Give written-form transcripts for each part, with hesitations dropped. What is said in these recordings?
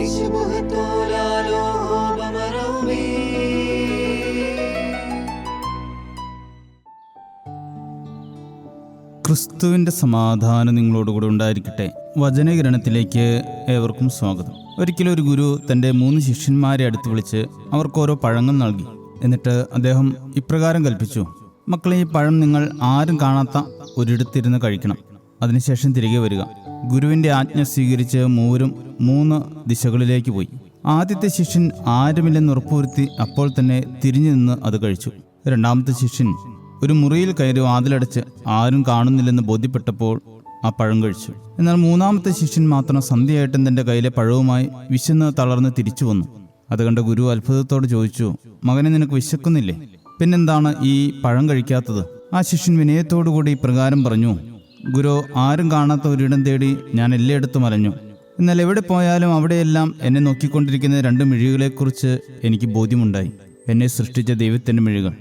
ക്രിസ്തുവിൻ്റെ സമാധാനം നിങ്ങളോടുകൂടെ ഉണ്ടായിരിക്കട്ടെ. വചനകിരണത്തിലേക്ക് ഏവർക്കും സ്വാഗതം. ഒരിക്കലും ഒരു ഗുരു തൻ്റെ 3 ശിഷ്യന്മാരെ അടുത്ത് വിളിച്ച് അവർക്ക് ഓരോ പഴങ്ങൾ നൽകി. എന്നിട്ട് അദ്ദേഹം ഇപ്രകാരം കൽപ്പിച്ചു: മക്കളെ, ഈ പഴം നിങ്ങൾ ആരും കാണാത്ത ഒരിടത്തിരുന്ന് കഴിക്കണം. അതിനുശേഷം തിരികെ വരിക. ഗുരുവിൻ്റെ ആജ്ഞ സ്വീകരിച്ച് മൂവരും 3 ദിശകളിലേക്ക് പോയി. ആദ്യത്തെ ശിഷ്യൻ ആരുമില്ലെന്ന് ഉറപ്പുവരുത്തി അപ്പോൾ തന്നെ തിരിഞ്ഞു നിന്ന് അത് കഴിച്ചു. രണ്ടാമത്തെ ശിഷ്യൻ ഒരു മുറിയിൽ കയറി വാതിലടച്ച് ആരും കാണുന്നില്ലെന്ന് ബോധ്യപ്പെട്ടപ്പോൾ ആ പഴം കഴിച്ചു. എന്നാൽ 3ാമത്തെ ശിഷ്യൻ മാത്രം സന്ധ്യയായിട്ടും തൻ്റെ കയ്യിലെ പഴവുമായി വിശന്ന് തളർന്ന് തിരിച്ചു വന്നു. അത് കണ്ട ഗുരു അത്ഭുതത്തോട് ചോദിച്ചു: മകനെ, നിനക്ക് വിശക്കുന്നില്ലേ? പിന്നെന്താണ് ഈ പഴം കഴിക്കാത്തത്? ആ ശിഷ്യൻ വിനയത്തോടുകൂടി ഇപ്രകാരം പറഞ്ഞു: ഗുരു, ആരും കാണാത്ത ഒരിടം തേടി ഞാൻ എല്ലായിടത്തും അലഞ്ഞു. എന്നാൽ എവിടെ പോയാലും അവിടെയെല്ലാം എന്നെ നോക്കിക്കൊണ്ടിരിക്കുന്ന 2 മിഴികളെക്കുറിച്ച് എനിക്ക് ബോധ്യമുണ്ടായി. എന്നെ സൃഷ്ടിച്ച ദൈവത്തിൻ്റെ മിഴികൾ.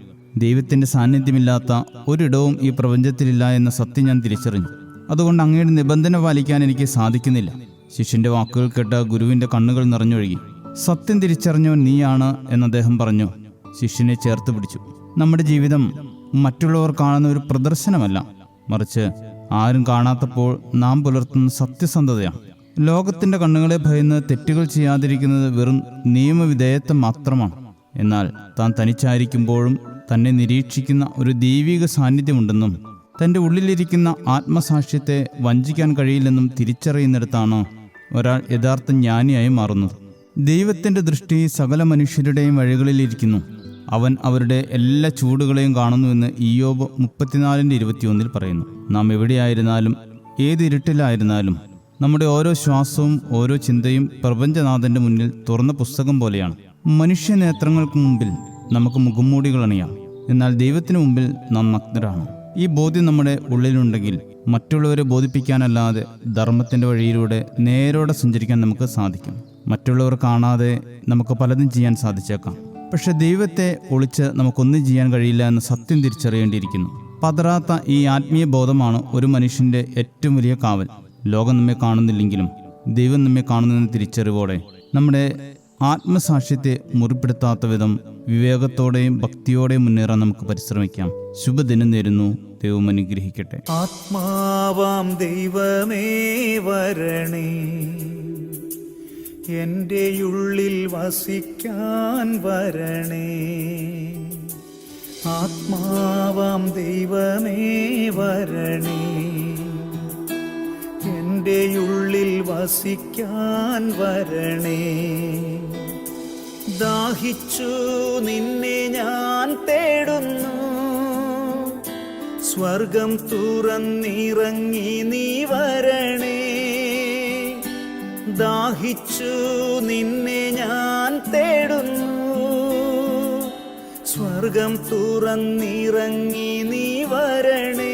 ദൈവത്തിൻ്റെ സാന്നിധ്യമില്ലാത്ത ഒരിടവും ഈ പ്രപഞ്ചത്തിലില്ല എന്ന സത്യം ഞാൻ തിരിച്ചറിഞ്ഞു. അതുകൊണ്ട് അങ്ങയുടെ നിബന്ധന പാലിക്കാൻ എനിക്ക് സാധിക്കുന്നില്ല. ശിഷ്യൻ്റെ വാക്കുകൾ കേട്ട ഗുരുവിൻ്റെ കണ്ണുകൾ നിറഞ്ഞൊഴുകി. സത്യം തിരിച്ചറിഞ്ഞവൻ നീയാണ് എന്ന് അദ്ദേഹം പറഞ്ഞു. ശിഷ്യനെ ചേർത്ത് പിടിച്ചു. നമ്മുടെ ജീവിതം മറ്റുള്ളവർ കാണുന്ന ഒരു പ്രദർശനമല്ല, മറിച്ച് ആരും കാണാത്തപ്പോൾ നാം പുലർത്തുന്ന സത്യസന്ധതയാണ്. ലോകത്തിൻ്റെ കണ്ണുകളെ ഭയന്ന് തെറ്റുകൾ ചെയ്യാതിരിക്കുന്നത് വെറും നിയമവിധേയത്വം മാത്രമാണ്. എന്നാൽ താൻ തനിച്ചായിരിക്കുമ്പോഴും തന്നെ നിരീക്ഷിക്കുന്ന ഒരു ദൈവിക സാന്നിധ്യമുണ്ടെന്നും തൻ്റെ ഉള്ളിലിരിക്കുന്ന ആത്മസാക്ഷ്യത്തെ വഞ്ചിക്കാൻ കഴിയില്ലെന്നും തിരിച്ചറിയുന്നിടത്താണ് ഒരാൾ യഥാർത്ഥ ജ്ഞാനിയായി മാറുന്നത്. ദൈവത്തിൻ്റെ ദൃഷ്ടി സകല മനുഷ്യരുടെയും വഴികളിലിരിക്കുന്നു. അവൻ അവരുടെ എല്ലാ ചൂടുകളെയും കാണുന്നുവെന്ന് ഇയ്യോബ് 34:21 പറയുന്നു. നാം എവിടെയായിരുന്നാലും ഏത് ഇരുട്ടിലായിരുന്നാലും നമ്മുടെ ഓരോ ശ്വാസവും ഓരോ ചിന്തയും പ്രപഞ്ചനാഥൻ്റെ മുന്നിൽ തുറന്ന പുസ്തകം പോലെയാണ്. മനുഷ്യ നേത്രങ്ങൾക്ക് മുമ്പിൽ നമുക്ക് മുഖംമൂടികൾ അണിയാം, എന്നാൽ ദൈവത്തിന് മുമ്പിൽ നാം നഗ്നരാണ്. ഈ ബോധ്യം നമ്മുടെ ഉള്ളിലുണ്ടെങ്കിൽ മറ്റുള്ളവരെ ബോധിപ്പിക്കാനല്ലാതെ ധർമ്മത്തിൻ്റെ വഴിയിലൂടെ നേരോടെ സഞ്ചരിക്കാൻ നമുക്ക് സാധിക്കും. മറ്റുള്ളവർ കാണാതെ നമുക്ക് പലതും ചെയ്യാൻ സാധിച്ചേക്കാം, പക്ഷെ ദൈവത്തെ ഒളിച്ച് നമുക്കൊന്നും ചെയ്യാൻ കഴിയില്ല എന്ന സത്യം തിരിച്ചറിയേണ്ടിയിരിക്കുന്നു. പതറാത്ത ഈ ആത്മീയ ബോധമാണ് ഒരു മനുഷ്യൻ്റെ ഏറ്റവും വലിയ കാവൽ. ലോകം നമ്മെ കാണുന്നില്ലെങ്കിലും ദൈവം നമ്മെ കാണുന്നതിന് തിരിച്ചറിവോടെ നമ്മുടെ ആത്മസാക്ഷ്യത്തെ മുറിപ്പെടുത്താത്ത വിധം വിവേകത്തോടെയും ഭക്തിയോടെയും മുന്നേറാൻ നമുക്ക് പരിശ്രമിക്കാം. ശുഭദിനം നേരുന്നു. ദൈവം അനുഗ്രഹിക്കട്ടെ. ആത്മാവാം ദൈവമേ വരണേ, എൻ്റെ ഉള്ളിൽ വസിക്കാൻ വരണേ. ആത്മാവാം ദൈവമേ വരണേ, എൻ്റെ ഉള്ളിൽ വസിക്കാൻ വരണേ. ദാഹിച്ചു നിന്നെ ഞാൻ തേടുന്നു, സ്വർഗം തുറന്നിറങ്ങി നീ വരണേ. ദാഹിച്ചു നിന്നെ ഞാൻ തേടുന്നു, സ്വർഗം തുറന്നിറങ്ങി നീ വരണേ.